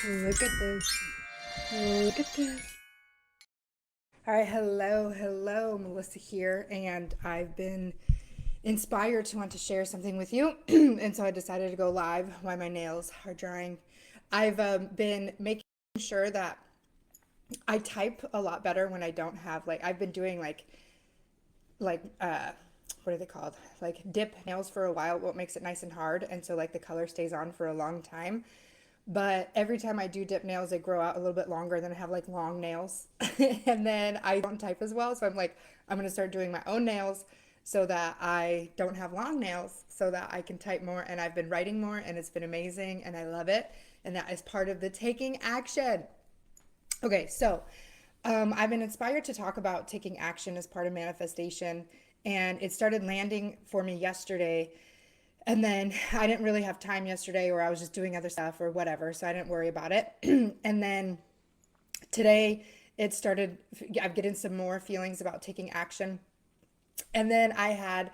Look at this. Look at this. All right, hello, Melissa here, and I've been inspired to want to share something with you, and so I decided to go live while my nails are drying. I've been making sure that I type a lot better when I don't have I've been doing like what are they called? Like dip nails for a while, what makes it nice and hard, and so like the color stays on for a long time. But every time I do dip nails, they grow out a little bit longer. Then I have like long nails. And then I don't type as well. So I'm like, I'm going to start doing my own nails so that I don't have long nails so that I can type more. And I've been writing more and it's been amazing and I love it. And that is part of the taking action. Okay, so I've been inspired to talk about taking action as part of manifestation. And it started landing for me yesterday, and then I didn't really have time yesterday, or I was just doing other stuff or whatever, so I didn't worry about it. And then today it started, I'm getting some more feelings about taking action. And then I had,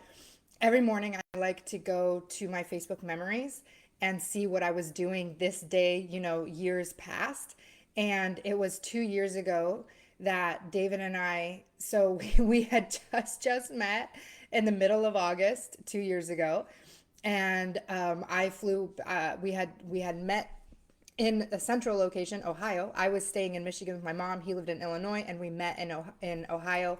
every morning I like to go to my Facebook memories and see what I was doing this day, years past. And it was 2 years ago that David and I, so we had just met in the middle of August 2 years ago. And I flew. We had met in a central location, Ohio. I was staying in Michigan with my mom. He lived in Illinois, and we met in Ohio.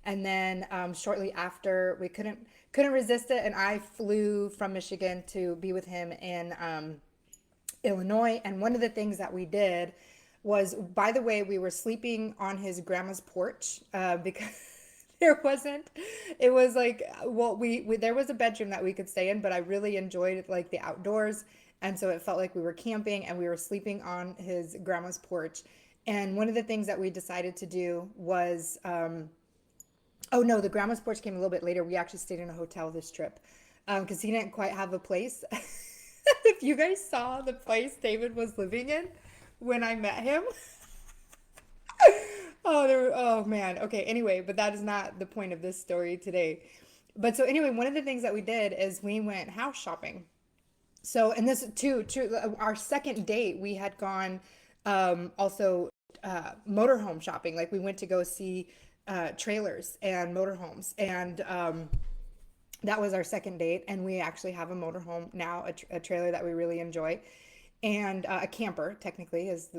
And then shortly after, we couldn't resist it, and I flew from Michigan to be with him in Illinois. And one of the things that we did was, by the way, we were sleeping on his grandma's porch because there wasn't, it was like, well, we there was a bedroom that we could stay in, but I really enjoyed like the outdoors. And so it felt like we were camping and we were sleeping on his grandma's porch. And one of the things that we decided to do was, oh no, the grandma's porch came a little bit later. We actually stayed in a hotel this trip because he didn't quite have a place. If you guys saw the place David was living in when I met him, oh man. Okay, anyway, but that is not the point of this story today. But so anyway, one of the things that we did is we went house shopping. So, and this too, our second date, we had gone also motorhome shopping. Like we went to go see trailers and motorhomes, and that was our second date. And we actually have a motorhome now, a trailer that we really enjoy, and a camper technically is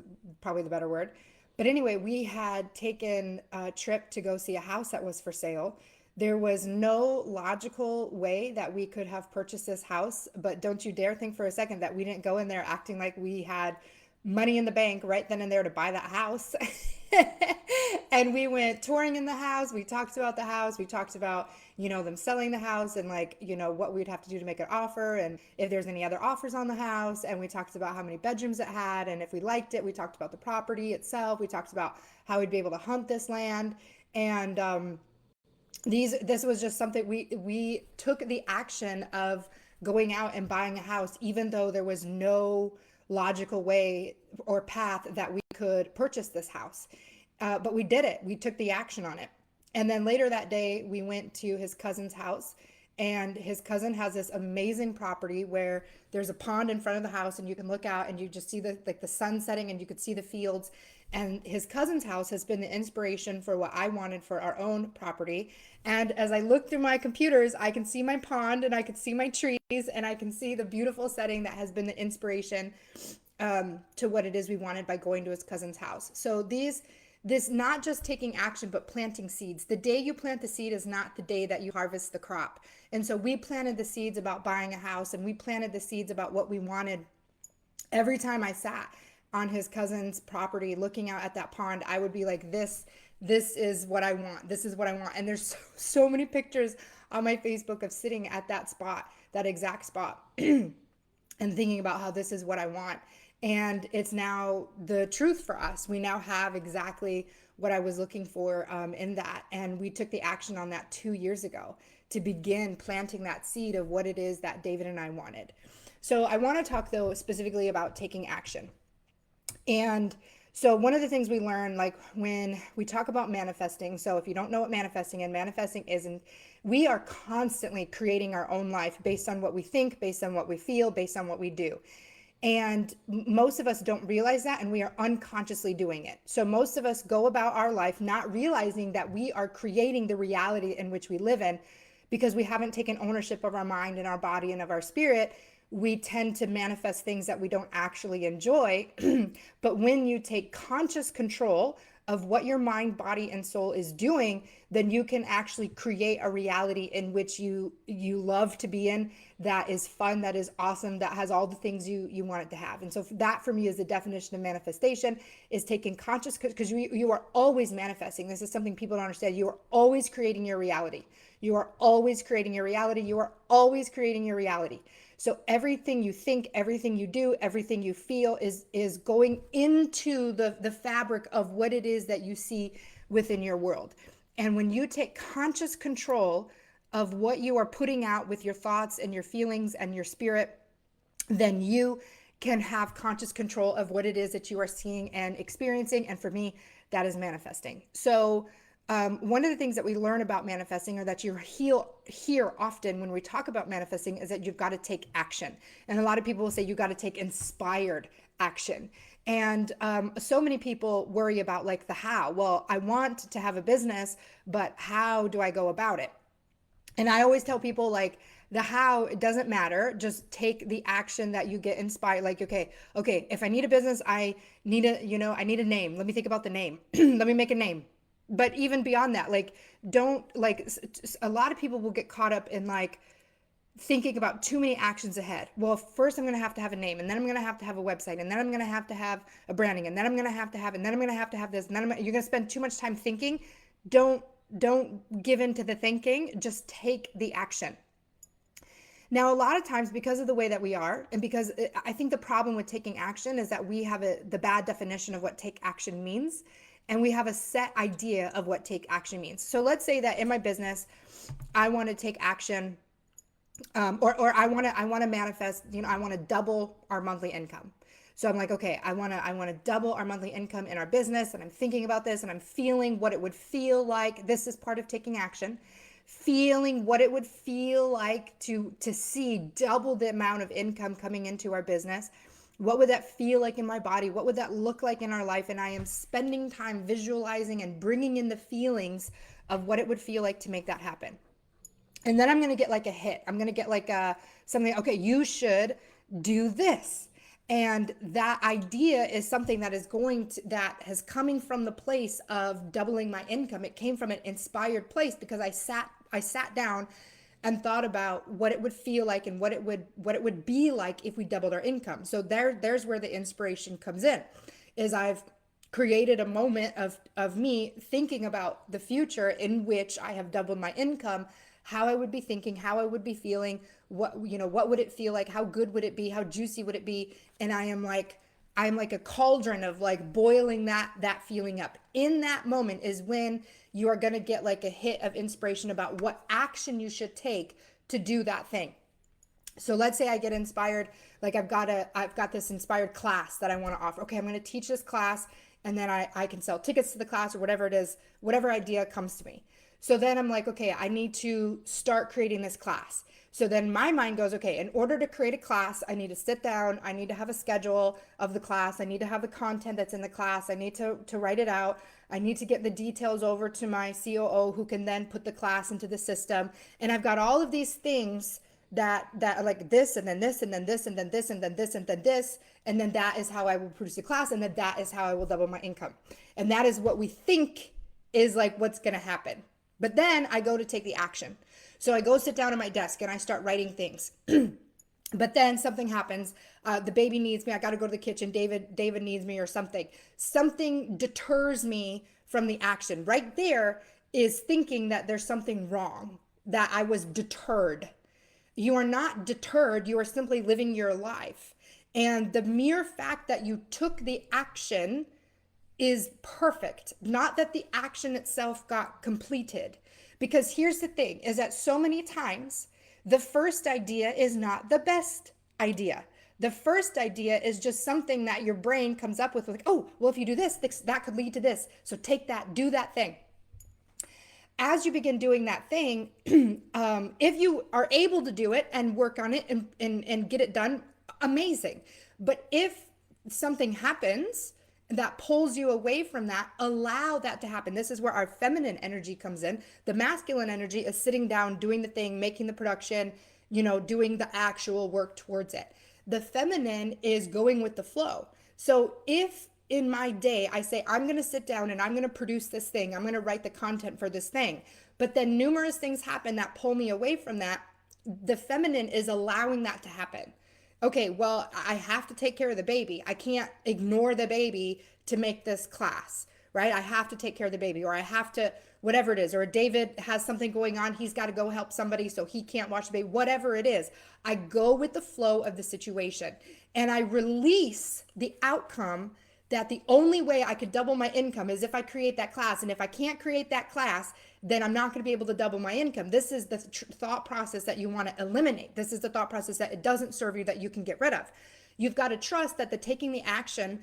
probably the better word. But anyway, we had taken a trip to go see a house that was for sale. There was no logical way that we could have purchased this house, but don't you dare think for a second that we didn't go in there acting like we had money in the bank right then and there to buy that house. And we went touring in the house. We talked about the house. We talked about, them selling the house and like, what we'd have to do to make an offer and if there's any other offers on the house. And we talked about how many bedrooms it had. And if we liked it, we talked about the property itself. We talked about how we'd be able to hunt this land. And this was just something we took the action of going out and buying a house, even though there was no logical way or path that we could purchase this house. But we did it. We took the action on it. And then later that day, we went to his cousin's house. And his cousin has this amazing property where there's a pond in front of the house, and you can look out and you just see the sun setting, and you could see the fields. And his cousin's house has been the inspiration for what I wanted for our own property. And as I look through my computers, I can see my pond and I can see my trees and I can see the beautiful setting that has been the inspiration to what it is we wanted by going to his cousin's house. So this not just taking action, but planting seeds. The day you plant the seed is not the day that you harvest the crop. And so we planted the seeds about buying a house, and we planted the seeds about what we wanted. Every time I sat on his cousin's property looking out at that pond, I would be like, this is what I want. This is what I want. And there's so many pictures on my Facebook of sitting at that spot, that exact spot, and thinking about how this is what I want. And it's now the truth for us. We now have exactly what I was looking for in that. And we took the action on that 2 years ago to begin planting that seed of what it is that David and I wanted. So I want to talk, though, specifically about taking action. And so one of the things we learn, like when we talk about manifesting, so if you don't know what manifesting isn't, we are constantly creating our own life based on what we think, based on what we feel, based on what we do. And most of us don't realize that, and we are unconsciously doing it. So most of us go about our life not realizing that we are creating the reality in which we live in, because we haven't taken ownership of our mind and our body and of our spirit. We tend to manifest things that we don't actually enjoy. But when you take conscious control of what your mind, body, and soul is doing, then you can actually create a reality in which you love to be in, that is fun, that is awesome, that has all the things you want it to have. And so that for me is the definition of manifestation, is taking conscious, because you are always manifesting. This is something people don't understand. You are always creating your reality. You are always creating your reality. You are always creating your reality. So everything you think, everything you do, everything you feel is going into the fabric of what it is that you see within your world. And when you take conscious control of what you are putting out with your thoughts and your feelings and your spirit, then you can have conscious control of what it is that you are seeing and experiencing. And for me, that is manifesting. So one of the things that we learn about manifesting, or that you hear often when we talk about manifesting, is that you've got to take action. And a lot of people will say you got to take inspired action. And so many people worry about like the how. Well, I want to have a business, but how do I go about it? And I always tell people, like, the how, it doesn't matter. Just take the action that you get inspired. Like, okay, if I need a business, I need I need a name. Let me think about the name. Let me make a name. But even beyond that, like, don't, like, a lot of people will get caught up in like thinking about too many actions ahead. Well, first I'm going to have a name, and then I'm going to have a website, and then I'm going to have a branding, and then I'm going to have, and then I'm going to have this, and then you're going to spend too much time thinking. Don't give in to the thinking. Just take the action. Now, a lot of times, because of the way that we are, and because I think the problem with taking action is that we have the bad definition of what take action means. And we have a set idea of what take action means. So let's say that in my business, I want to take action, or I want to manifest. I want to double our monthly income. So I'm like, okay, I want to double our monthly income in our business, and I'm thinking about this, and I'm feeling what it would feel like. This is part of taking action. Feeling what it would feel like to see double the amount of income coming into our business. What would that feel like in my body? What would that look like in our life? And I am spending time visualizing and bringing in the feelings of what it would feel like to make that happen. And then I'm going to get like a hit. I'm going to get like something, okay, you should do this. And that idea is something that has coming from the place of doubling my income. It came from an inspired place, because I sat down and thought about what it would feel like and what it would be like if we doubled our income. So there's where the inspiration comes in, is I've created a moment of me thinking about the future in which I have doubled my income, how I would be thinking, how I would be feeling, what would it feel like, how good would it be, how juicy would it be, and I'm like a cauldron of like boiling that feeling up. In that moment is when you are going to get like a hit of inspiration about what action you should take to do that thing. So let's say I get inspired, like I've got this inspired class that I want to offer. Okay, I'm going to teach this class, and then I can sell tickets to the class, or whatever it is, whatever idea comes to me. So then I'm like, okay, I need to start creating this class. So then my mind goes, okay, in order to create a class, I need to sit down. I need to have a schedule of the class. I need to have the content that's in the class. I need to write it out. I need to get the details over to my COO, who can then put the class into the system. And I've got all of these things that are like this, and then this, and then this, and then this, and then this, and then this. And then that is how I will produce a class. And then that is how I will double my income. And that is what we think is like what's going to happen. But then I go to take the action. So I go sit down at my desk and I start writing things. But then something happens. The baby needs me. I got to go to the kitchen. David needs me, or something. Something deters me from the action. Right there is thinking that there's something wrong, that I was deterred. You are not deterred. You are simply living your life. And the mere fact that you took the action is perfect. Not that the action itself got completed. Because here's the thing, is that so many times the first idea is not the best idea. The first idea is just something that your brain comes up with, like, oh, well, if you do this, that could lead to this. So take that, do that thing. As you begin doing that thing, if you are able to do it and work on it and get it done, amazing. But if something happens that pulls you away from that, allow that to happen. This is where our feminine energy comes in. The masculine energy is sitting down, doing the thing, making the production, doing the actual work towards it. The feminine is going with the flow. So if in my day I say, I'm going to sit down and I'm going to produce this thing, I'm going to write the content for this thing, but then numerous things happen that pull me away from that, the feminine is allowing that to happen. Okay, well, I have to take care of the baby. I can't ignore the baby to make this class, right? I have to take care of the baby, or I have to, whatever it is, or David has something going on. He's got to go help somebody, so he can't watch the baby, whatever it is. I go with the flow of the situation and I release the outcome that the only way I could double my income is if I create that class. And if I can't create that class, then I'm not going to be able to double my income. This is the thought process that you want to eliminate. This is the thought process that it doesn't serve you, that you can get rid of. You've got to trust that the taking the action,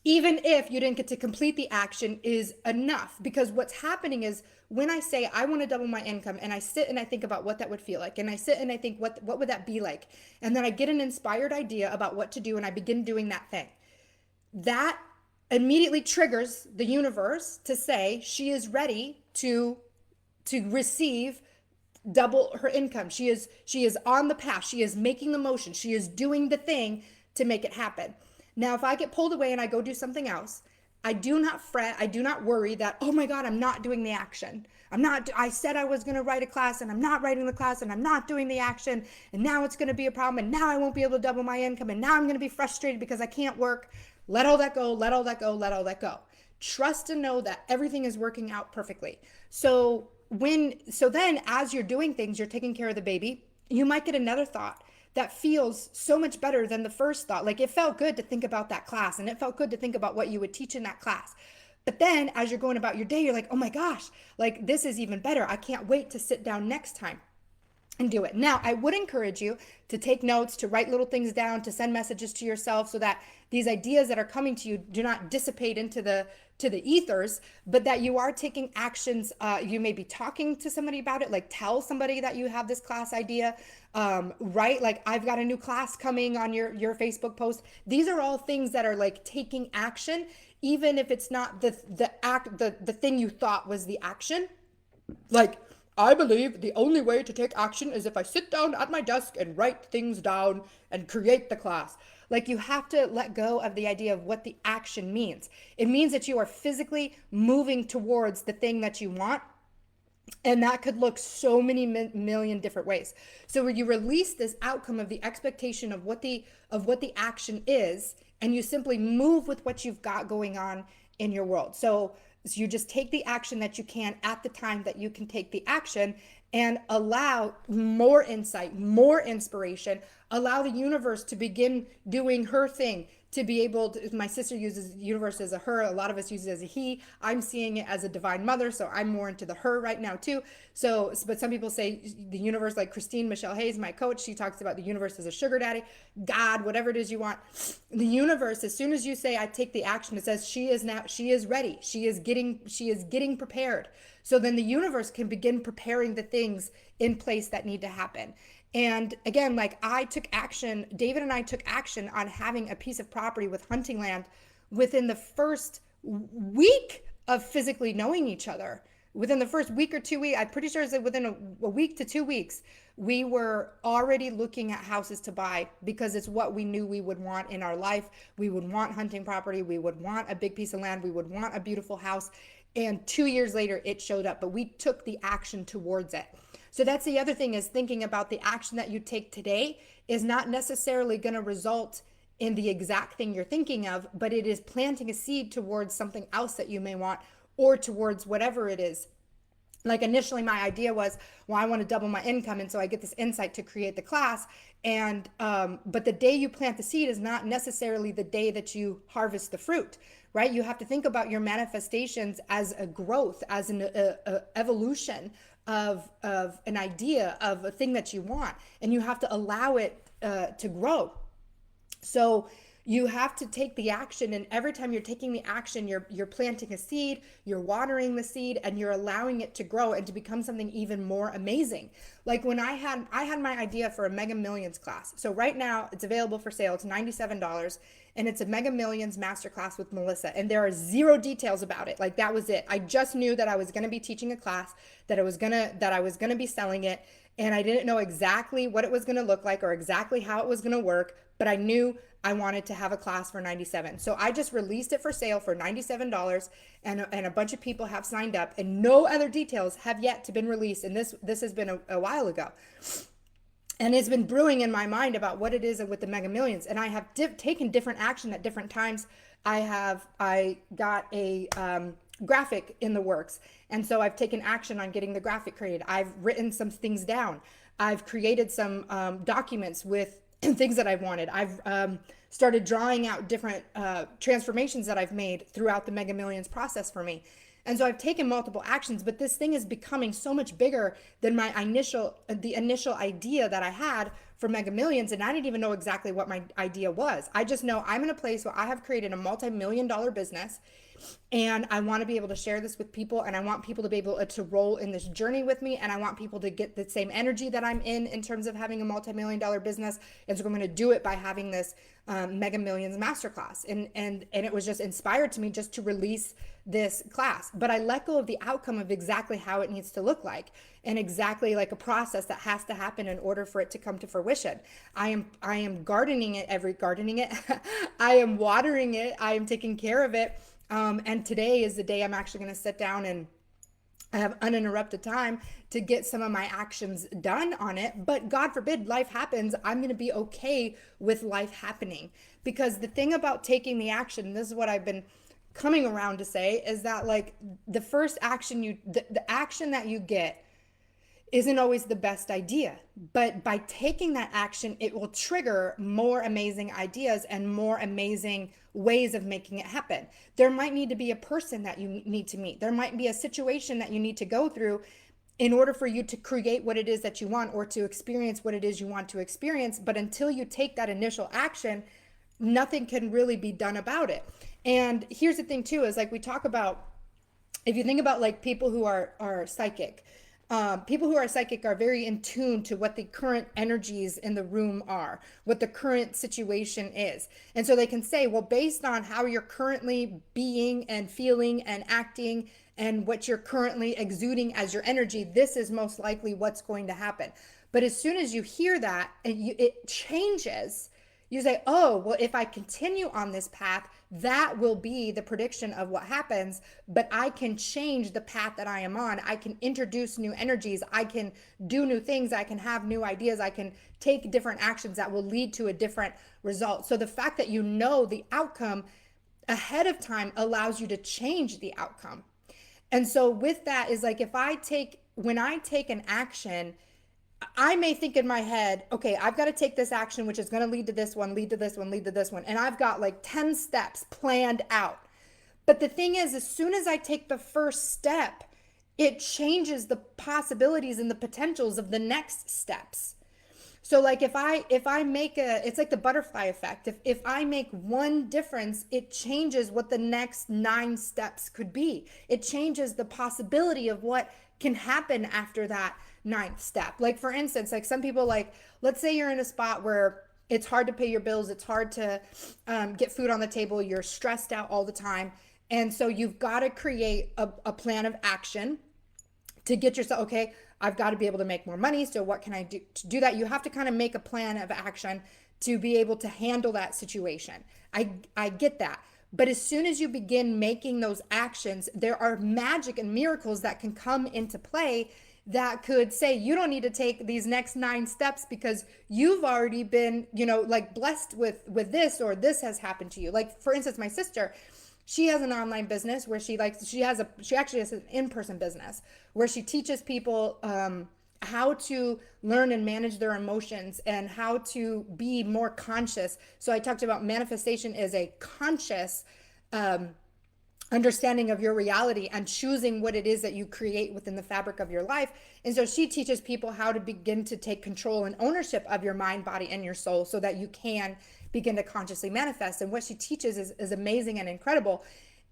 even if you didn't get to complete the action, is enough. Because what's happening is when I say I want to double my income and I sit and I think about what that would feel like, and I sit and I think what would that be like, and then I get an inspired idea about what to do and I begin doing that thing. That immediately triggers the universe to say she is ready to receive double her income. She is on the path. She is making the motion. She is doing the thing to make it happen. Now, if I get pulled away and I go do something else, I do not fret. I do not worry that, oh my God, I'm not doing the action. I said I was going to write a class and I'm not writing the class and I'm not doing the action. And now it's going to be a problem. And now I won't be able to double my income. And now I'm going to be frustrated because I can't work. Let all that go, let all that go, let all that go. Trust and know that everything is working out perfectly. So then as you're doing things, you're taking care of the baby, you might get another thought that feels so much better than the first thought. Like, it felt good to think about that class and it felt good to think about what you would teach in that class. But then as you're going about your day, you're like, oh my gosh, like this is even better. I can't wait to sit down next time and do it. Now, I would encourage you to take notes, to write little things down, to send messages to yourself so that these ideas that are coming to you do not dissipate into the ethers, but that you are taking actions. You may be talking to somebody about it, like tell somebody that you have this class idea, right? Like, I've got a new class coming on your Facebook post. These are all things that are like taking action, even if it's not the thing you thought was the action. Like, I believe the only way to take action is if I sit down at my desk and write things down and create the class. Like, you have to let go of the idea of what the action means. It means that you are physically moving towards the thing that you want. And that could look so many million different ways. So when you release this outcome of the expectation of what the action is, and you simply move with what you've got going on in your world. So you just take the action that you can at the time that you can take the action, and allow more insight, more inspiration, allow the universe to begin doing her thing, to be able to, my sister uses universe as a her, a lot of us use it as a he. I'm seeing it as a divine mother, so I'm more into the her right now too. So, but some people say the universe, like Christine Michelle Hayes, my coach, she talks about the universe as a sugar daddy, God, whatever it is you want. The universe, as soon as you say, I take the action, it says she is ready. She is getting prepared. So then the universe can begin preparing the things in place that need to happen. And again, like, David and I took action on having a piece of property with hunting land within the first week of physically knowing each other. Within the first week or 2 weeks, I'm pretty sure it's within a week to 2 weeks, we were already looking at houses to buy, because it's what we knew we would want in our life. We would want hunting property. We would want a big piece of land. We would want a beautiful house. And 2 years later, it showed up, but we took the action towards it. So that's the other thing, is thinking about the action that you take today is not necessarily going to result in the exact thing you're thinking of, but it is planting a seed towards something else that you may want, or towards whatever it is. Like, initially my idea was, well, I want to double my income. And so I get this insight to create the class. And, but the day you plant the seed is not necessarily the day that you harvest the fruit, right? You have to think about your manifestations as a growth, as an evolution of an idea, of a thing that you want, and you have to allow it to grow. So You have to take the action, and every time you're taking the action, you're planting a seed, you're watering the seed, and you're allowing it to grow and to become something even more amazing. Like when I had my idea for a Mega Millions class. So right now it's available for sale. It's $97, and it's a Mega Millions masterclass with Melissa, and there are zero details about it. Like that was it. I just knew that I was going to be teaching a class, that I was going to be selling it, and I didn't know exactly what it was going to look like or exactly how it was going to work, but I knew I wanted to have a class for 97. So I just released it for sale for $97, and a bunch of people have signed up, and no other details have yet to been released. And this has been a while ago. And it's been brewing in my mind about what it is with the Mega Millions. And I have taken different action at different times. I got a graphic in the works. And so I've taken action on getting the graphic created. I've written some things down. I've created some documents with things that I've wanted. I've started drawing out different transformations that I've made throughout the Mega Millions process for me. And so I've taken multiple actions, but this thing is becoming so much bigger than the initial idea that I had for Mega Millions. And I didn't even know exactly what my idea was. I just know I'm in a place where I have created a multi-million-dollar business, and I want to be able to share this with people, and I want people to be able to roll in this journey with me, and I want people to get the same energy that I'm in terms of having a multi-million-dollar business. And so I'm going to do it by having this Mega Millions masterclass, and it was just inspired to me just to release this class. But I let go of the outcome of exactly how it needs to look like, and exactly like a process that has to happen in order for it to come to fruition. I am gardening it I am watering it, I am taking care of it. And today is the day I'm actually going to sit down and I have uninterrupted time to get some of my actions done on it. But God forbid life happens, I'm going to be okay with life happening. Because the thing about taking the action, this is what I've been coming around to say, is that like the first action the action that you get isn't always the best idea, but by taking that action, it will trigger more amazing ideas and more amazing ways of making it happen. There might need to be a person that you need to meet. There might be a situation that you need to go through in order for you to create what it is that you want, or to experience what it is you want to experience. But until you take that initial action, nothing can really be done about it. And here's the thing too, is like we talk about, if you think about like people who are psychic, people who are psychic are very in tune to what the current energies in the room are, what the current situation is. And so they can say, well, based on how you're currently being and feeling and acting and what you're currently exuding as your energy, this is most likely what's going to happen. But as soon as you hear that and it changes, you say, oh, well, if I continue on this path, that will be the prediction of what happens, but I can change the path that I am on. I can introduce new energies. I can do new things. I can have new ideas. I can take different actions that will lead to a different result. So the fact that you know the outcome ahead of time allows you to change the outcome. And so with that is like, when I take an action, I may think in my head, okay, I've got to take this action, which is going to lead to this one, lead to this one, lead to this one. And I've got like 10 steps planned out. But the thing is, as soon as I take the first step, it changes the possibilities and the potentials of the next steps. So like if I make it's like the butterfly effect. If I make one difference, it changes what the next 9 steps could be. It changes the possibility of what can happen after that 9th step. Like for instance, like some people, like let's say you're in a spot where it's hard to pay your bills, it's hard to get food on the table, you're stressed out all the time. And so you've got to create a plan of action to get yourself, okay, I've got to be able to make more money. So what can I do to do that? You have to kind of make a plan of action to be able to handle that situation. I get that. But as soon as you begin making those actions, there are magic and miracles that can come into play that could say, you don't need to take these next 9 steps because you've already been, like blessed with this, or this has happened to you. Like for instance, my sister, she has an online business where she actually has an in-person business where she teaches people how to learn and manage their emotions and how to be more conscious. So I talked about manifestation as a conscious understanding of your reality and choosing what it is that you create within the fabric of your life. And so she teaches people how to begin to take control and ownership of your mind, body, and your soul so that you can begin to consciously manifest. And what she teaches is amazing and incredible.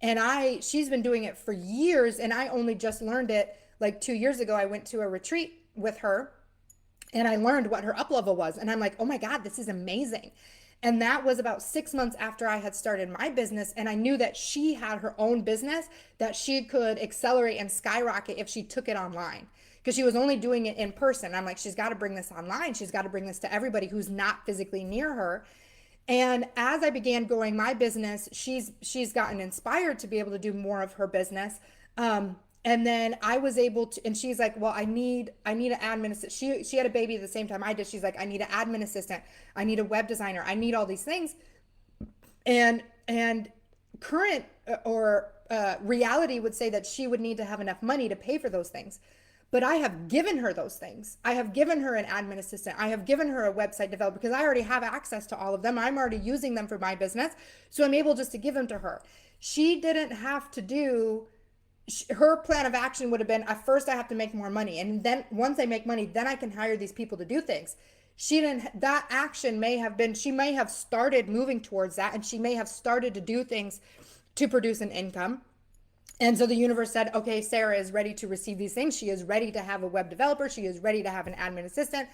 And she's been doing it for years, and I only just learned it like 2 years ago. I went to a retreat with her and I learned what her up level was. And I'm like, oh my God, this is amazing. And that was about 6 months after I had started my business. And I knew that she had her own business that she could accelerate and skyrocket if she took it online, because she was only doing it in person. I'm like, she's got to bring this online. She's got to bring this to everybody who's not physically near her. And as I began growing my business, she's gotten inspired to be able to do more of her business. And then I was able to, and she's like, well, I need an admin assistant. She had a baby at the same time I did. She's like, I need an admin assistant. I need a web designer. I need all these things. And current or reality would say that she would need to have enough money to pay for those things. But I have given her those things. I have given her an admin assistant. I have given her a website developer because I already have access to all of them. I'm already using them for my business. So I'm able just to give them to her. She didn't have to do, her plan of action would have been, at first I have to make more money. And then once I make money, then I can hire these people to do things. She didn't, that action may have been, she may have started moving towards that, and she may have started to do things to produce an income. And so the universe said, okay, Sarah is ready to receive these things. She is ready to have a web developer. She is ready to have an admin assistant,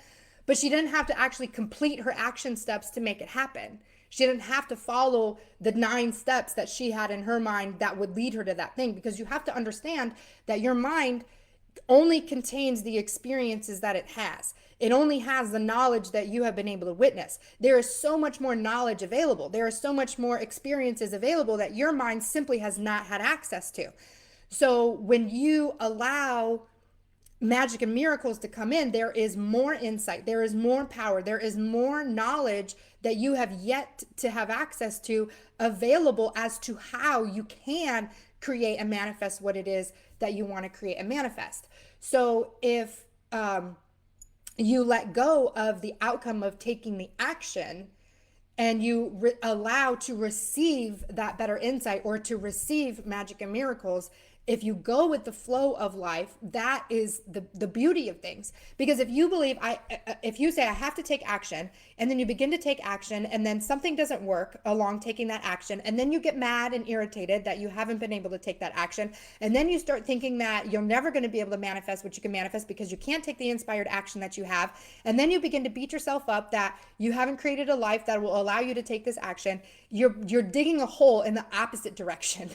but she didn't have to actually complete her action steps to make it happen. She didn't have to follow the 9 steps that she had in her mind that would lead her to that thing, because you have to understand that your mind only contains the experiences that it has. It only has the knowledge that you have been able to witness. There is so much more knowledge available. There are so much more experiences available that your mind simply has not had access to. So when you allow magic and miracles to come in, there is more insight, there is more power, there is more knowledge that you have yet to have access to available as to how you can create and manifest what it is that you want to create and manifest. So if you let go of the outcome of taking the action, and you allow to receive that better insight or to receive magic and miracles, if you go with the flow of life, that is the beauty of things. Because if you believe, if you say I have to take action, and then you begin to take action, and then something doesn't work along taking that action, and then you get mad and irritated that you haven't been able to take that action, and then you start thinking that you're never going to be able to manifest what you can manifest because you can't take the inspired action that you have, and then you begin to beat yourself up that you haven't created a life that will allow you to take this action. You're digging a hole in the opposite direction.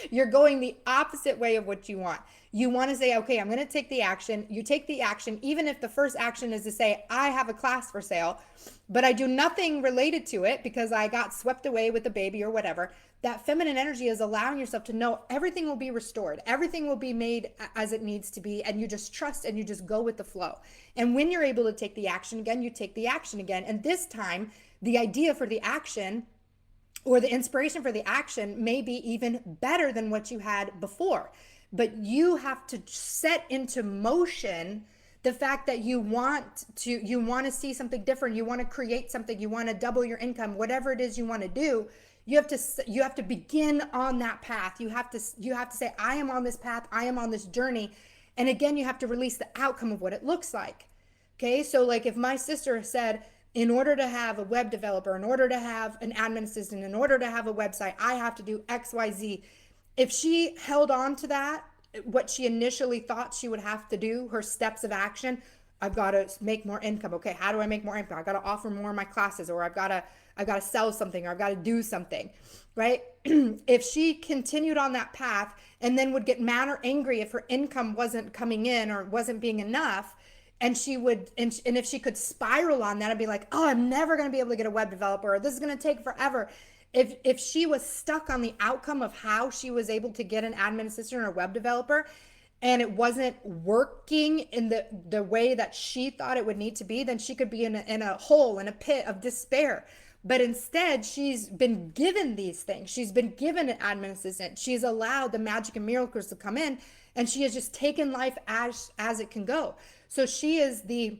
You're going the opposite way of what you want. You want to say, okay, I'm going to take the action. You take the action, even if the first action is to say, I have a class for sale, but I do nothing related to it because I got swept away with the baby or whatever. That feminine energy is allowing yourself to know everything will be restored. Everything will be made as it needs to be. And you just trust and you just go with the flow. And when you're able to take the action again, you take the action again. And this time, the idea for the action or the inspiration for the action may be even better than what you had before. But you have to set into motion the fact that you want to see something different. You want to create something. You want to double your income, whatever it is you want to do. You have to begin on that path. You have to say, I am on this path. I am on this journey. And again, you have to release the outcome of what it looks like. Okay. So like if my sister said, in order to have a web developer, in order to have an admin assistant, in order to have a website, I have to do X, Y, Z. If she held on to that, what she initially thought she would have to do, her steps of action, I've got to make more income. Okay, how do I make more income? I've got to offer more of my classes, or I've got to sell something, or I've got to do something, right? If she continued on that path and then would get mad or angry if her income wasn't coming in or wasn't being enough, and if she could spiral on that and be like, oh, I'm never going to be able to get a web developer, or this is going to take forever. If she was stuck on the outcome of how she was able to get an admin assistant or a web developer, and it wasn't working in the way that she thought it would need to be, then she could be in a hole, in a pit of despair. But instead, she's been given these things. She's been given an admin assistant. She's allowed the magic and miracles to come in, and she has just taken life as it can go. So she is the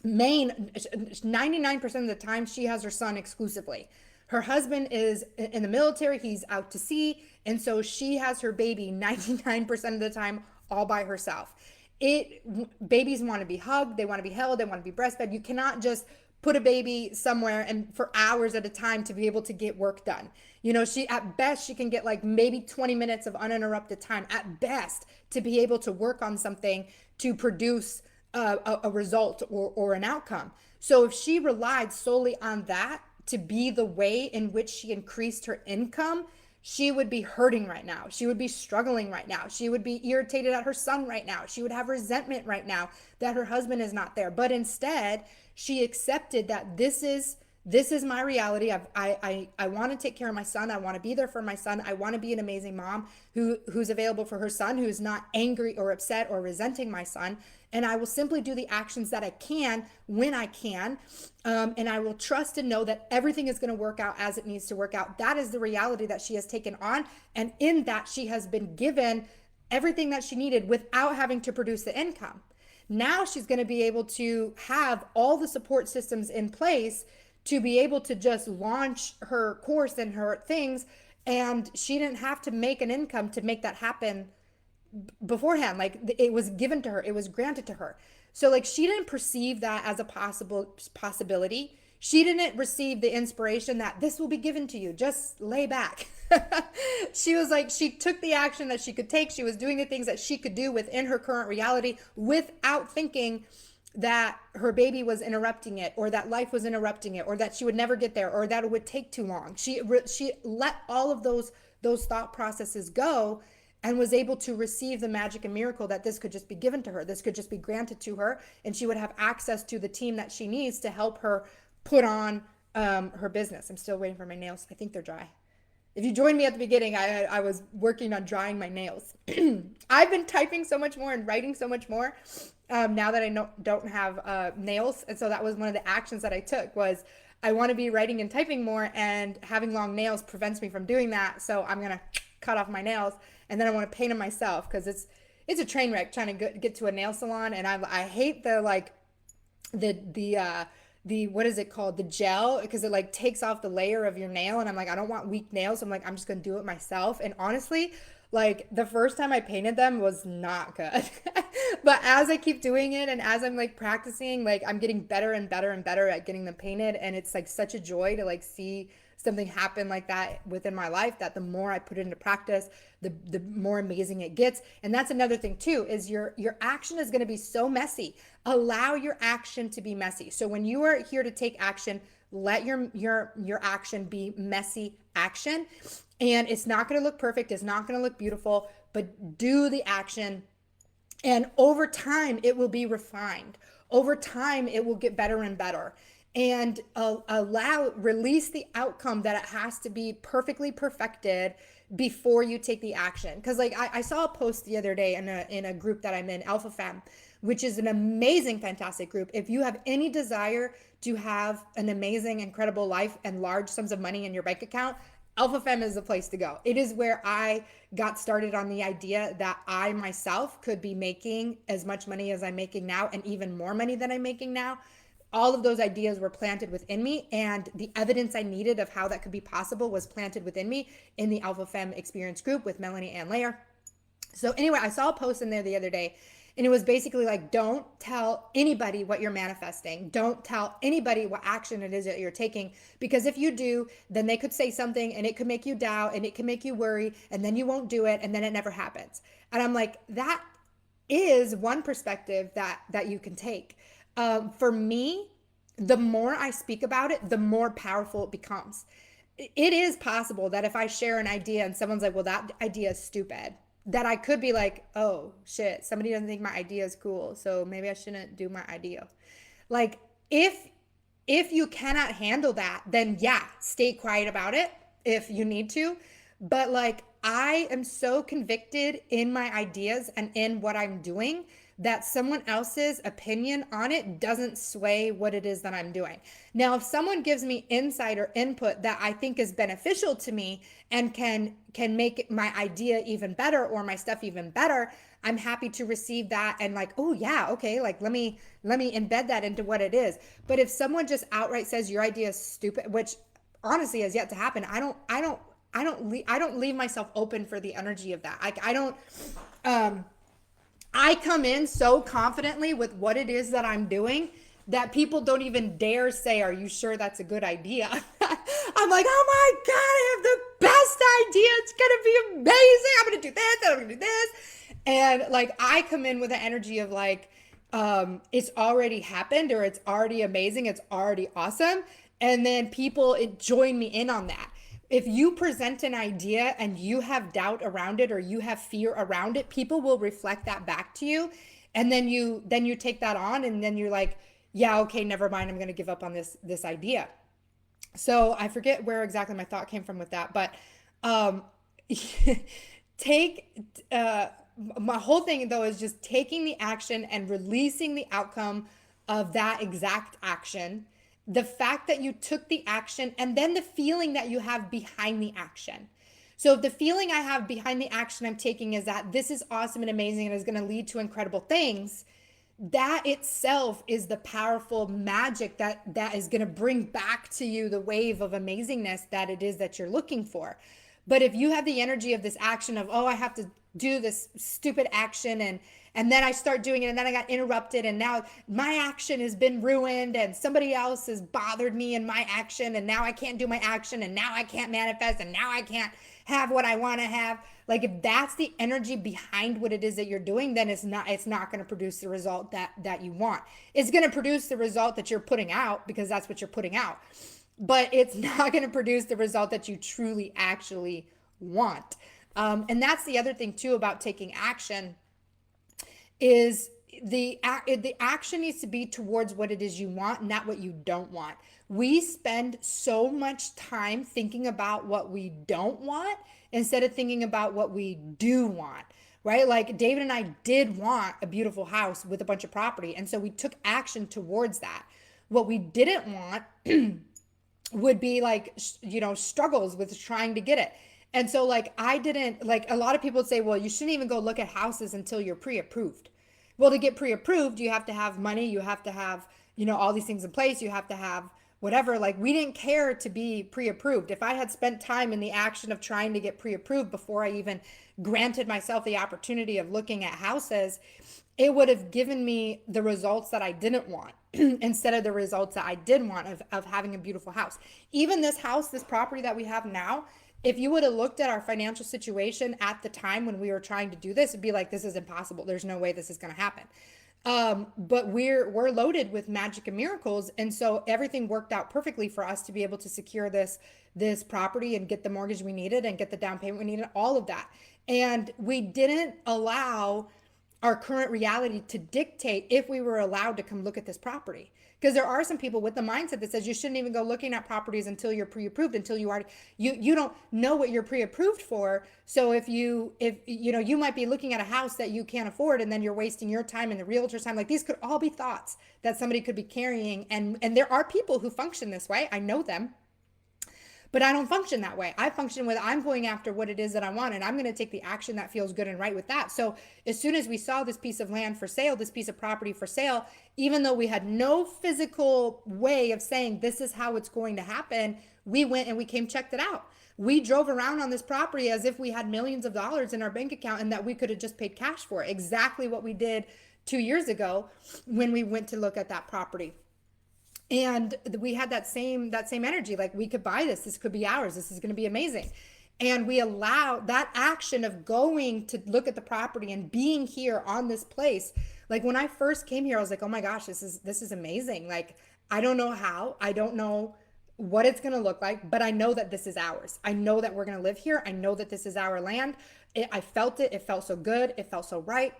main, 99% of the time, she has her son exclusively. Her husband is in the military. He's out to sea. And so she has her baby 99% of the time all by herself. Babies want to be hugged. They want to be held. They want to be breastfed. You cannot just put a baby somewhere and for hours at a time to be able to get work done. You know, she at best she can get like maybe 20 minutes of uninterrupted time at best to be able to work on something to produce a result or an outcome. So if she relied solely on that to be the way in which she increased her income, she would be hurting right now. She would be struggling right now. She would be irritated at her son right now. She would have resentment right now that her husband is not there. But instead, she accepted that this is my reality. I want to take care of my son. I want to be there for my son. I want to be an amazing mom who's available for her son, who's not angry or upset or resenting my son. And I will simply do the actions that I can when I can. And I will trust and know that everything is going to work out as it needs to work out. That is the reality that she has taken on. And in that, she has been given everything that she needed without having to produce the income. Now she's going to be able to have all the support systems in place to be able to just launch her course and her things. And she didn't have to make an income to make that happen beforehand. Like it was given to her, it was granted to her. So like she didn't perceive that as a possibility. She didn't receive the inspiration that this will be given to you, just lay back. She was like, she took the action that she could take. She was doing the things that she could do within her current reality without thinking that her baby was interrupting it, or that life was interrupting it, or that she would never get there, or that it would take too long. She let all of those thought processes go and was able to receive the magic and miracle that this could just be given to her. This could just be granted to her, and she would have access to the team that she needs to help her put on her business. I'm still waiting for my nails. I think they're dry. If you joined me at the beginning, I was working on drying my nails. I've been typing so much more and writing so much more now that I don't have nails. And so that was one of the actions that I took was I want to be writing and typing more, and having long nails prevents me from doing that. So I'm going to cut off my nails, and then I want to paint them myself because it's a train wreck trying to get to a nail salon. And I hate the like the what is it called, the gel, because it like takes off the layer of your nail, and I'm like, I don't want weak nails, so I'm like, I'm just gonna do it myself. And honestly, like the first time I painted them was not good. But as I keep doing it and as I'm like practicing, like I'm getting better and better and better at getting them painted, and it's like such a joy to like see something happen like that within my life, that the more I put it into practice, the more amazing it gets. And that's another thing too, is your action is going to be so messy. Allow your action to be messy. So when you are here to take action, let your action be messy action. And it's not going to look perfect. It's not going to look beautiful, but do the action. And over time, it will be refined. Over time, it will get better and better. And release the outcome that it has to be perfectly perfected before you take the action. Because like I saw a post the other day in a group that I'm in, Alpha Fam, which is an amazing, fantastic group. If you have any desire to have an amazing, incredible life and large sums of money in your bank account, Alpha Fem is the place to go. It is where I got started on the idea that I myself could be making as much money as I'm making now, and even more money than I'm making now. All of those ideas were planted within me, and the evidence I needed of how that could be possible was planted within me in the Alpha Fem Experience group with Melanie and Lair. So anyway, I saw a post in there the other day, and it was basically like, don't tell anybody what you're manifesting. Don't tell anybody what action it is that you're taking, because if you do, then they could say something and it could make you doubt and it can make you worry, and then you won't do it, and then it never happens. And I'm like, that is one perspective that you can take. For me, the more I speak about it, the more powerful it becomes. It is possible that if I share an idea and someone's like, well, that idea is stupid, that I could be like, oh shit, somebody doesn't think my idea is cool, so maybe I shouldn't do my idea. Like if you cannot handle that, then yeah, stay quiet about it if you need to. But like, I am so convicted in my ideas and in what I'm doing that someone else's opinion on it doesn't sway what it is that I'm doing. Now, if someone gives me insight or input that I think is beneficial to me and can make my idea even better or my stuff even better, I'm happy to receive that and like, oh yeah, okay, like let me embed that into what it is. But if someone just outright says your idea is stupid, which honestly has yet to happen, I don't leave myself open for the energy of that. I come in so confidently with what it is that I'm doing that people don't even dare say, are you sure that's a good idea? I'm like, oh my God, I have the best idea. It's going to be amazing. I'm going to do this, and I'm going to do this. And like, I come in with an energy of like, it's already happened, or it's already amazing. It's already awesome. And then people join me in on that. If you present an idea and you have doubt around it, or you have fear around it, people will reflect that back to you. And then you take that on, and then you're like, yeah, okay, never mind. I'm going to give up on this idea. So I forget where exactly my thought came from with that, but um, take my whole thing though is just taking the action and releasing the outcome of that exact action. The fact that you took the action, and then the feeling that you have behind the action. So if the feeling I have behind the action I'm taking is that this is awesome and amazing and is going to lead to incredible things, that itself is the powerful magic that is going to bring back to you the wave of amazingness that it is that you're looking for. But if you have the energy of this action of, oh, I have to do this stupid action, and then I start doing it, and then I got interrupted, and now my action has been ruined, and somebody else has bothered me in my action, and now I can't do my action, and now I can't manifest, and now I can't have what I want to have. Like, if that's the energy behind what it is that you're doing, then it's not going to produce the result that you want. It's going to produce the result that you're putting out, because that's what you're putting out. But it's not going to produce the result that you truly actually want. And that's the other thing too about taking action, is the action needs to be towards what it is you want, not what you don't want. We spend so much time thinking about what we don't want instead of thinking about what we do want, right? Like David and I did want a beautiful house with a bunch of property, and so we took action towards that. What we didn't want would be like, struggles with trying to get it. And so like, I didn't, like, a lot of people would say, well, you shouldn't even go look at houses until you're pre-approved. Well, to get pre-approved, you have to have money, you have to have, all these things in place, you have to have whatever. Like, we didn't care to be pre-approved. If I had spent time in the action of trying to get pre-approved before I even granted myself the opportunity of looking at houses, it would have given me the results that I didn't want instead of the results that I did want of having a beautiful house. Even this house, this property that we have now, if you would have looked at our financial situation at the time when we were trying to do this, it'd be like, this is impossible. There's no way this is going to happen. But we're loaded with magic and miracles. And so everything worked out perfectly for us to be able to secure this property and get the mortgage we needed and get the down payment we needed, all of that. And we didn't allow our current reality to dictate if we were allowed to come look at this property. Because there are some people with the mindset that says you shouldn't even go looking at properties until you're pre-approved, until you don't know what you're pre-approved for. So if you might be looking at a house that you can't afford, and then you're wasting your time and the realtor's time. Like, these could all be thoughts that somebody could be carrying. And there are people who function this way. I know them. But I don't function that way. I function with, I'm going after what it is that I want, and I'm going to take the action that feels good and right with that. So as soon as we saw this piece of land for sale, this piece of property for sale, even though we had no physical way of saying this is how it's going to happen, we went and we checked it out. We drove around on this property as if we had millions of dollars in our bank account and that we could have just paid cash for it. Exactly what we did 2 years ago when we went to look at that property. And we had that same energy. Like, we could buy this. This could be ours. This is going to be amazing. And we allow that action of going to look at the property and being here on this place. Like, when I first came here, I was like, oh my gosh, this is amazing. Like, I don't know how. I don't know what it's going to look like, but I know that this is ours. I know that we're going to live here. I know that this is our land. I felt it. It felt so good. It felt so right.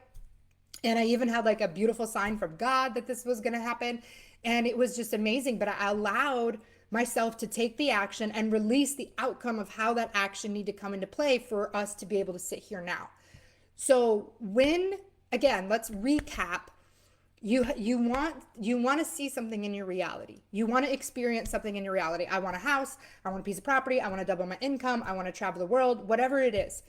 And I even had like a beautiful sign from God that this was going to happen. And it was just amazing. But I allowed myself to take the action and release the outcome of how that action needed to come into play for us to be able to sit here now. So again, let's recap. You want to see something in your reality. You want to experience something in your reality. I want a house. I want a piece of property. I want to double my income. I want to travel the world, whatever it is.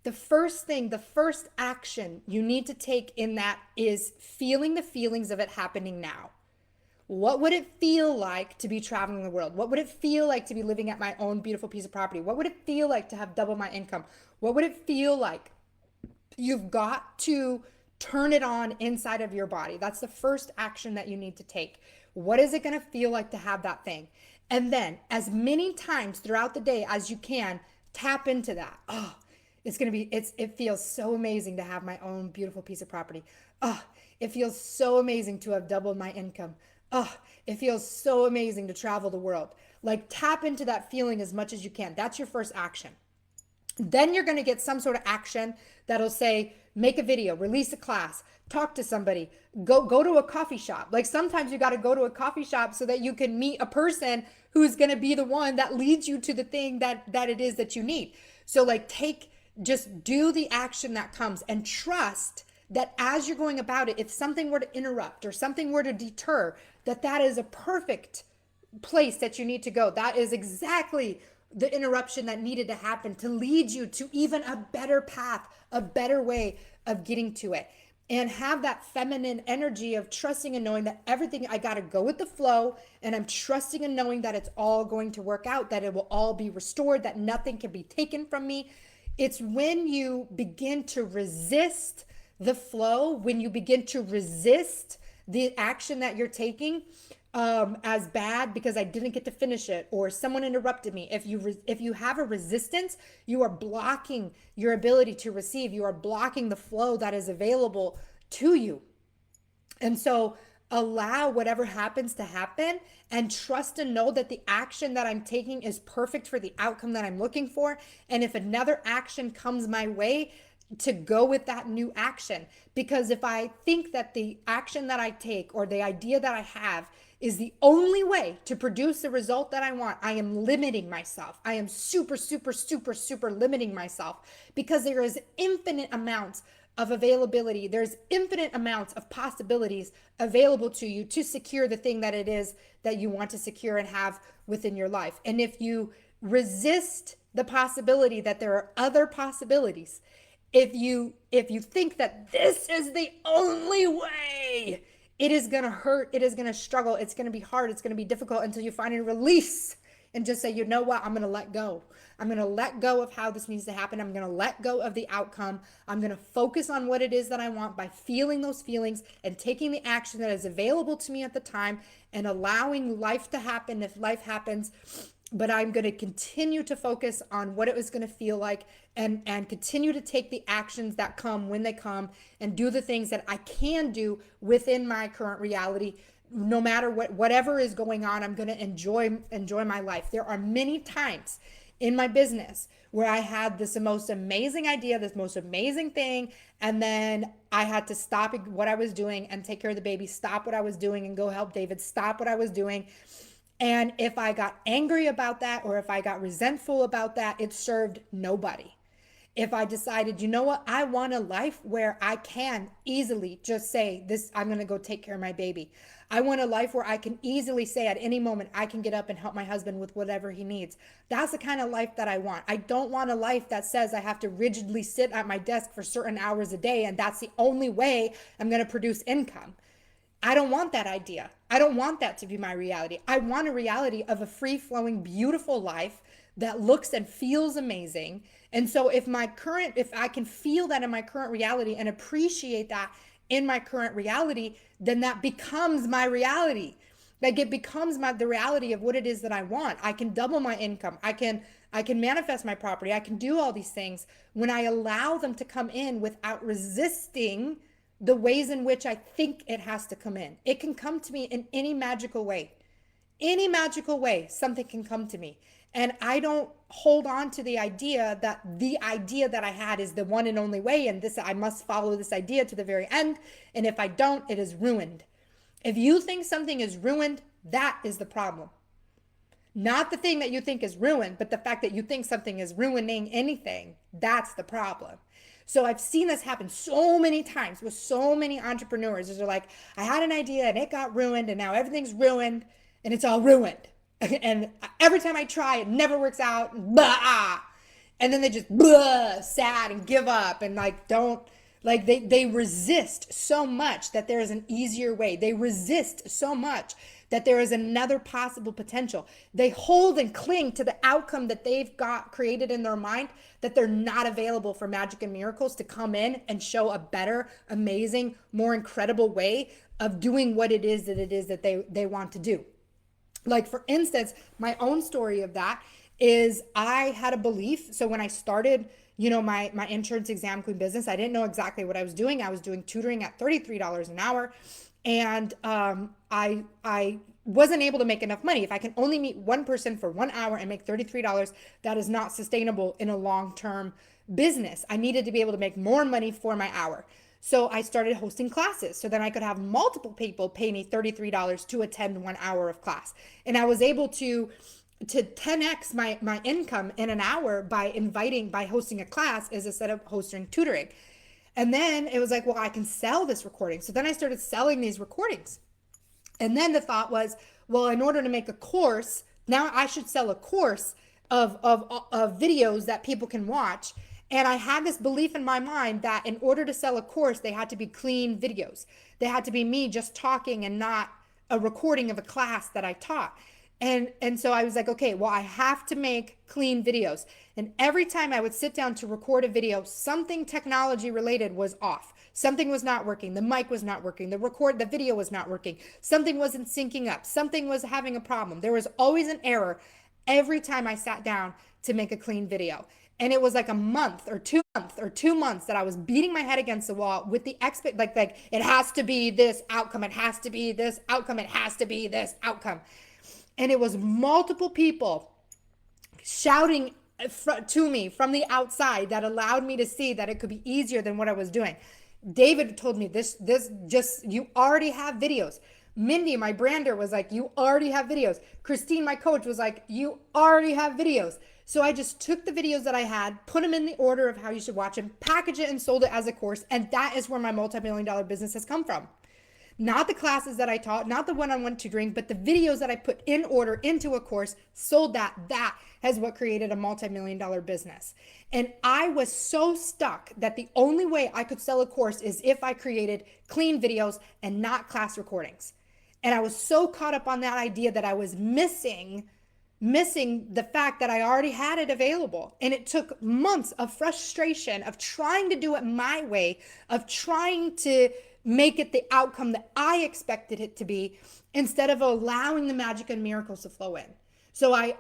The first action you need to take in that is feeling the feelings of it happening now. What would it feel like to be traveling the world? What would it feel like to be living at my own beautiful piece of property? What would it feel like to have double my income? What would it feel like? You've got to turn it on inside of your body. That's the first action that you need to take. What is it going to feel like to have that thing? And then as many times throughout the day as you can, tap into that. Oh, it feels so amazing to have my own beautiful piece of property. Oh, it feels so amazing to have doubled my income. Oh, it feels so amazing to travel the world. Like, tap into that feeling as much as you can. That's your first action. Then you're going to get some sort of action that'll say, make a video, release a class, talk to somebody, go to a coffee shop. Like, sometimes you got to go to a coffee shop so that you can meet a person who's going to be the one that leads you to the thing that it is that you need. So like, just do the action that comes, and trust that as you're going about it, if something were to interrupt or something were to deter, that is a perfect place that you need to go. That is exactly the interruption that needed to happen to lead you to even a better path, a better way of getting to it. And have that feminine energy of trusting and knowing that everything, I got to go with the flow, and I'm trusting and knowing that it's all going to work out, that it will all be restored, that nothing can be taken from me. It's when you begin to resist the flow, when you begin to resist the action that you're taking, as bad because I didn't get to finish it, or someone interrupted me. If you have a resistance, you are blocking your ability to receive. You are blocking the flow that is available to you. And so allow whatever happens to happen, and trust and know that the action that I'm taking is perfect for the outcome that I'm looking for. And if another action comes my way, to go with that new action. Because if I think that the action that I take or the idea that I have is the only way to produce the result that I want, I am limiting myself. I am super, super, super, super limiting myself, because there is infinite amounts of availability. There's infinite amounts of possibilities available to you to secure the thing that it is that you want to secure and have within your life. And if you resist the possibility that there are other possibilities, if you think that this is the only way, it is going to hurt, it is going to struggle, it's going to be hard, it's going to be difficult, until you find a release and just say, you know what, I'm going to let go. I'm going to let go of how this needs to happen. I'm going to let go of the outcome. I'm going to focus on what it is that I want by feeling those feelings and taking the action that is available to me at the time, and allowing life to happen if life happens. But I'm going to continue to focus on what it was going to feel like, and continue to take the actions that come when they come, and do the things that I can do within my current reality. No matter whatever is going on, I'm going to enjoy my life. There are many times in my business where I had this most amazing idea, this most amazing thing, and then I had to stop what I was doing and take care of the baby, stop what I was doing and go help David, stop what I was doing. And if I got angry about that, or if I got resentful about that, it served nobody. If I decided, you know what, I want a life where I can easily just say this, I'm going to go take care of my baby. I want a life where I can easily say at any moment, I can get up and help my husband with whatever he needs. That's the kind of life that I want. I don't want a life that says I have to rigidly sit at my desk for certain hours a day, and that's the only way I'm going to produce income. I don't want that idea. I don't want that to be my reality. I want a reality of a free-flowing, beautiful life that looks and feels amazing. And so if I can feel that in my current reality and appreciate that in my current reality, then that becomes my reality. Like, it becomes the reality of what it is that I want. I can double my income. I can manifest my property. I can do all these things when I allow them to come in without resisting the ways in which I think it has to come in. It can come to me in any magical way. Any magical way, something can come to me. And I don't hold on to the idea that I had is the one and only way, and I must follow this idea to the very end. And if I don't, it is ruined. If you think something is ruined, that is the problem. Not the thing that you think is ruined, but the fact that you think something is ruining anything. That's the problem. So I've seen this happen so many times with so many entrepreneurs. They're like, I had an idea and it got ruined, and now everything's ruined, and it's all ruined. And every time I try, it never works out. Blah. And then they just sad and give up, and they resist so much that there is an easier way. They resist so much that there is another possible potential. They hold and cling to the outcome that they've got created in their mind, that they're not available for magic and miracles to come in and show a better, amazing, more incredible way of doing what it is that they want to do. Like, for instance, my own story of that is I had a belief. So when I started, my insurance exam queen business, I didn't know exactly what I was doing. I was doing tutoring at $33 an hour. And I wasn't able to make enough money. If I can only meet one person for 1 hour and make $33, that is not sustainable in a long-term business. I needed to be able to make more money for my hour. So I started hosting classes so then I could have multiple people pay me $33 to attend 1 hour of class. And I was able to 10x my income in an hour by hosting a class as instead of hosting tutoring. And then it was like, well, I can sell this recording. So then I started selling these recordings. And then the thought was, well, in order to make a course, now I should sell a course of videos that people can watch. And I had this belief in my mind that in order to sell a course, they had to be clean videos. They had to be me just talking and not a recording of a class that I taught. And so I was like, okay, well, I have to make clean videos. And every time I would sit down to record a video, something technology related was off. Something was not working. The mic was not working. The video was not working. Something wasn't syncing up. Something was having a problem. There was always an error every time I sat down to make a clean video. And it was like a month or 2 months that I was beating my head against the wall with the like it has to be this outcome. It has to be this outcome. It has to be this outcome. And it was multiple people shouting to me from the outside that allowed me to see that it could be easier than what I was doing. David told me this just, you already have videos. Mindy, my brander, was like, you already have videos. Christine, my coach, was like, you already have videos. So I just took the videos that I had, put them in the order of how you should watch them, package it and sold it as a course. And that is where my multi-million-dollar business has come from. Not the classes that I taught, not the one-on-one tutoring, but the videos that I put in order into a course, sold that. That has what created a multi-million-dollar business. And I was so stuck that the only way I could sell a course is if I created clean videos and not class recordings. And I was so caught up on that idea that I was missing the fact that I already had it available. And it took months of frustration of trying to do it my way, of trying to make it the outcome that I expected it to be, instead of allowing the magic and miracles to flow in. So I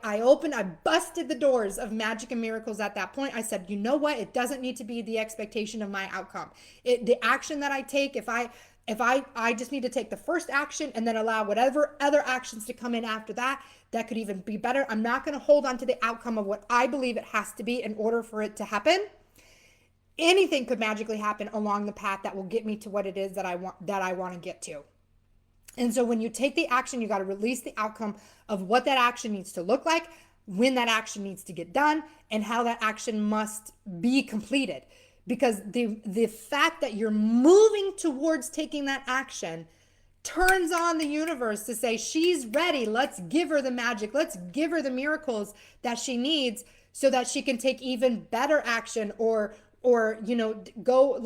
busted the doors of magic and miracles at that point. I said, you know what? It doesn't need to be the expectation of my outcome. The action that I take, if I just need to take the first action and then allow whatever other actions to come in after that could even be better. I'm not going to hold on to the outcome of what I believe it has to be in order for it to happen. Anything could magically happen along the path that will get me to what it is that I want to get to. And so when you take the action, you got to release the outcome of what that action needs to look like, when that action needs to get done, and how that action must be completed. Because the fact that you're moving towards taking that action turns on the universe to say, she's ready. Let's give her the magic. Let's give her the miracles that she needs so that she can take even better action or go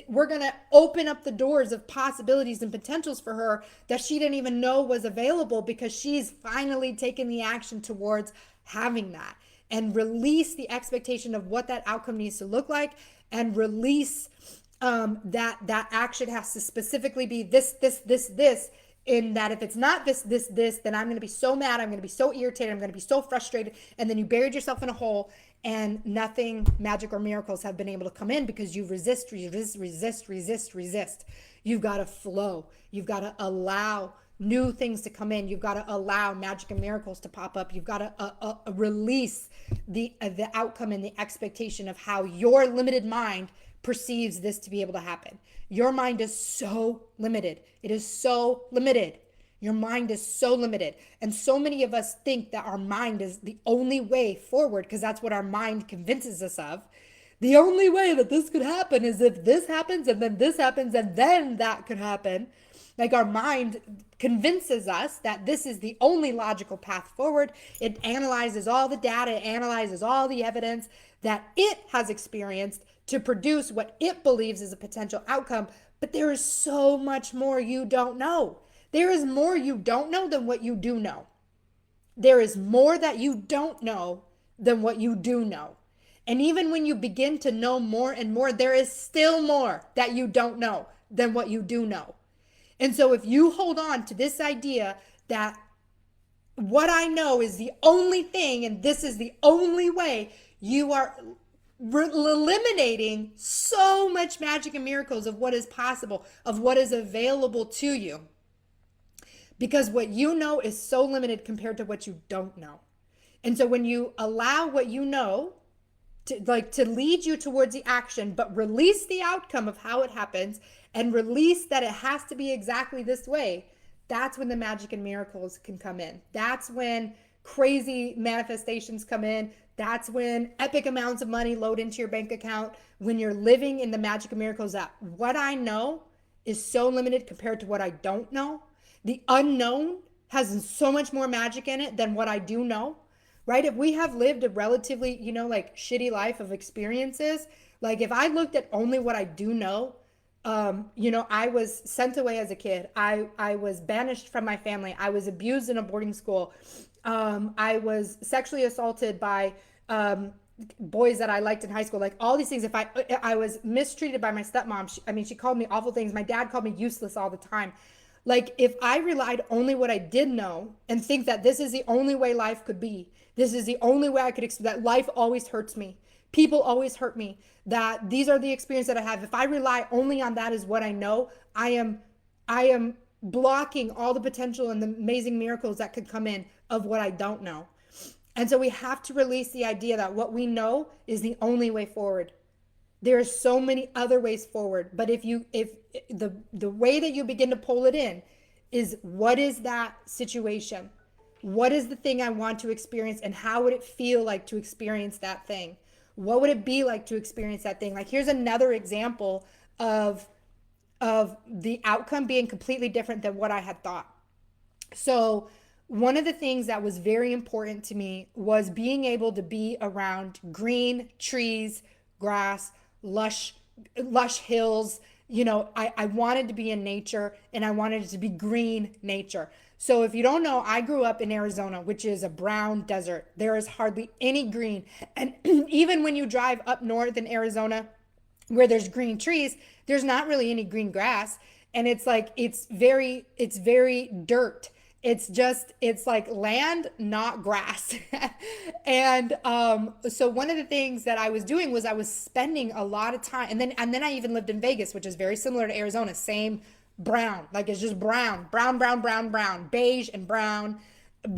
we're going to open up the doors of possibilities and potentials for her that she didn't even know was available, because she's finally taken the action towards having that, and release the expectation of what that outcome needs to look like, and release that action has to specifically be this, in that if it's not this, then I'm going to be so mad, I'm going to be so irritated, I'm going to be so frustrated, and then you buried yourself in a hole, and nothing, magic or miracles, have been able to come in because you resist. You've got to flow. You've got to allow new things to come in. You've got to allow magic and miracles to pop up. You've got to release the outcome and the expectation of how your limited mind perceives this to be able to happen. Your mind is so limited. It is so limited. Your mind is so limited. And so many of us think that our mind is the only way forward, because that's what our mind convinces us of. The only way that this could happen is if this happens, and then this happens, and then that could happen. Like, our mind convinces us that this is the only logical path forward. It analyzes all the data, it analyzes all the evidence that it has experienced to produce what it believes is a potential outcome. But there is so much more you don't know. There is more you don't know than what you do know. There is more that you don't know than what you do know. And even when you begin to know more and more, there is still more that you don't know than what you do know. And so if you hold on to this idea that what I know is the only thing and this is the only way, you are eliminating so much magic and miracles of what is possible, of what is available to you. Because what you know is so limited compared to what you don't know. And so when you allow what you know to lead you towards the action, but release the outcome of how it happens and release that it has to be exactly this way, that's when the magic and miracles can come in. That's when crazy manifestations come in. That's when epic amounts of money load into your bank account. When you're living in the magic and miracles, that what I know is so limited compared to what I don't know. The unknown has so much more magic in it than what I do know, right? If we have lived a relatively, like shitty life of experiences, like if I looked at only what I do know, I was sent away as a kid. I was banished from my family. I was abused in a boarding school. I was sexually assaulted by boys that I liked in high school. Like all these things. If I was mistreated by my stepmom. She called me awful things. My dad called me useless all the time. Like if I relied only what I did know and think that this is the only way life could be, this is the only way I could that life always hurts me. People always hurt me, that these are the experiences that I have. If I rely only on that as what I know, I am blocking all the potential and the amazing miracles that could come in of what I don't know. And so we have to release the idea that what we know is the only way forward. There are so many other ways forward, but if the way that you begin to pull it in is, what is that situation? What is the thing I want to experience, and how would it feel like to experience that thing? What would it be like to experience that thing? Like here's another example of the outcome being completely different than what I had thought. So one of the things that was very important to me was being able to be around green trees, grass, lush hills. I wanted to be in nature, and I wanted it to be green nature. So if you don't know, I grew up in Arizona, which is a brown desert. There is hardly any green. And even when you drive up north in Arizona, where there's green trees, there's not really any green grass. And it's like, it's very dirt. It's like land, not grass. And so one of the things that I was doing was I was spending a lot of time, and then I even lived in Vegas, which is very similar to Arizona, same brown, like it's just brown, beige and brown,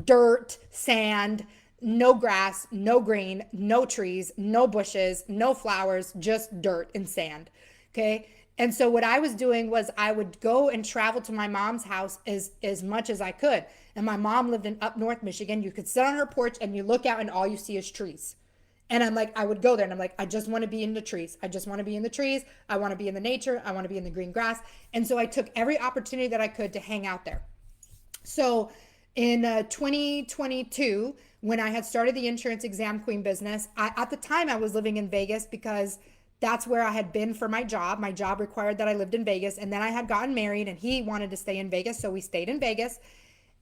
dirt, sand, no grass, no green, no trees, no bushes, no flowers, just dirt and sand. Okay. And so what I was doing was I would go and travel to my mom's house as much as I could. And my mom lived in up north Michigan. You could sit on her porch and you look out and all you see is trees. And I'm like, I would go there and I'm like, I just want to be in the trees. I just want to be in the trees. I want to be in the nature. I want to be in the green grass. And so I took every opportunity that I could to hang out there. So in 2022, when I had started the insurance exam queen business, at the time I was living in Vegas because that's where I had been for my job. My job required that I lived in Vegas. And then I had gotten married and he wanted to stay in Vegas. So we stayed in Vegas.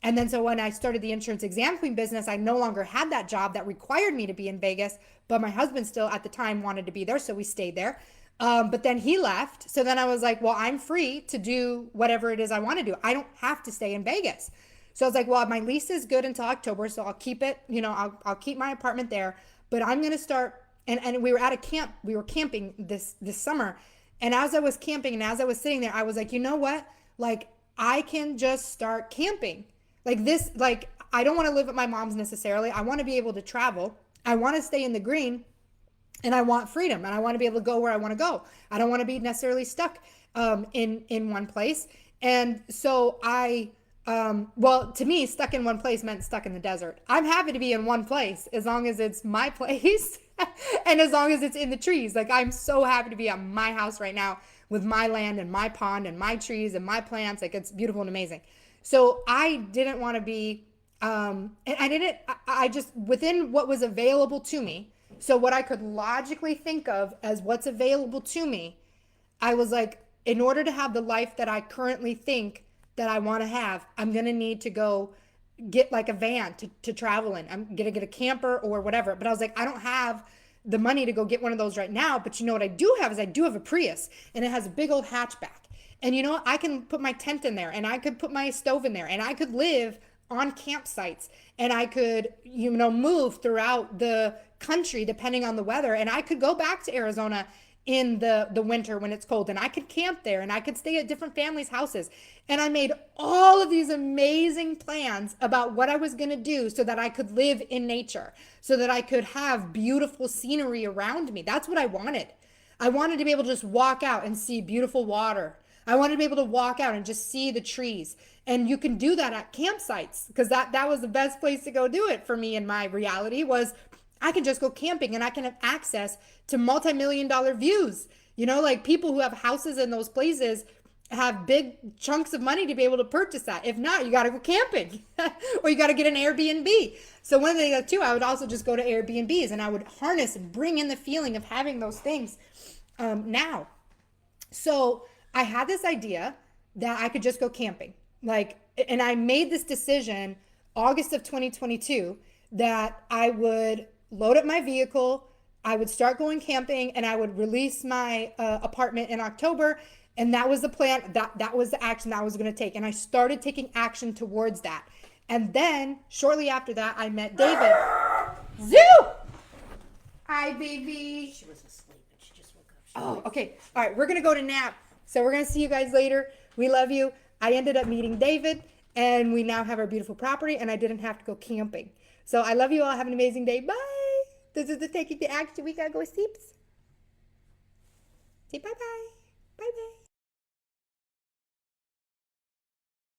And then so when I started the insurance exam queen business, I no longer had that job that required me to be in Vegas, but my husband still at the time wanted to be there. So we stayed there. But then he left. So then I was like, well, I'm free to do whatever it is I want to do. I don't have to stay in Vegas. So I was like, well, my lease is good until October. So I'll keep it, I'll keep my apartment there, but I'm going to start. And we were at a camp, we were camping this summer. And as I was camping and as I was sitting there, I was like, you know what? Like, I can just start camping. I don't want to live at my mom's necessarily. I want to be able to travel. I want to stay in the green and I want freedom and I want to be able to go where I want to go. I don't want to be necessarily stuck in one place. And so to me, stuck in one place meant stuck in the desert. I'm happy to be in one place as long as it's my place and as long as it's in the trees. Like, I'm so happy to be at my house right now with my land and my pond and my trees and my plants. Like, it's beautiful and amazing. So I didn't want to be, I just, within what was available to me, so what I could logically think of as what's available to me, I was like, in order to have the life that I currently think that I want to have, I'm going to need to go get like a van to travel in. I'm going to get a camper or whatever. But I was like, I don't have the money to go get one of those right now. But you know what I do have is I do have a Prius and it has a big old hatchback. And you know what? I can put my tent in there, and I could put my stove in there, and I could live on campsites, and I could, move throughout the country depending on the weather. And I could go back to Arizona in the winter when it's cold, and I could camp there, and I could stay at different families' houses. And I made all of these amazing plans about what I was going to do so that I could live in nature, so that I could have beautiful scenery around me. That's what I wanted. I wanted to be able to just walk out and see beautiful water. I wanted to be able to walk out and just see the trees. And you can do that at campsites, because that was the best place to go do it for me in my reality. Was I can just go camping and I can have access to multi-million-dollar views. Like people who have houses in those places have big chunks of money to be able to purchase that. If not, you got to go camping or you got to get an Airbnb. So one of the things too, I would also just go to Airbnbs, and I would harness and bring in the feeling of having those things now. So I had this idea that I could just go camping. And I made this decision August of 2022 that I would load up my vehicle, I would start going camping, and I would release my apartment in October. And that was the plan. That was the action that I was going to take. And I started taking action towards that. And then shortly after that, I met David. Zoo! Hi, baby. She was asleep and she just woke up. Oh, okay. All right, we're going to go to nap. So we're going to see you guys later. We love you. I ended up meeting David, and we now have our beautiful property, and I didn't have to go camping. So I love you all. Have an amazing day. Bye. This is the Taking the Action. We got to go sleep. Say bye-bye. Bye-bye.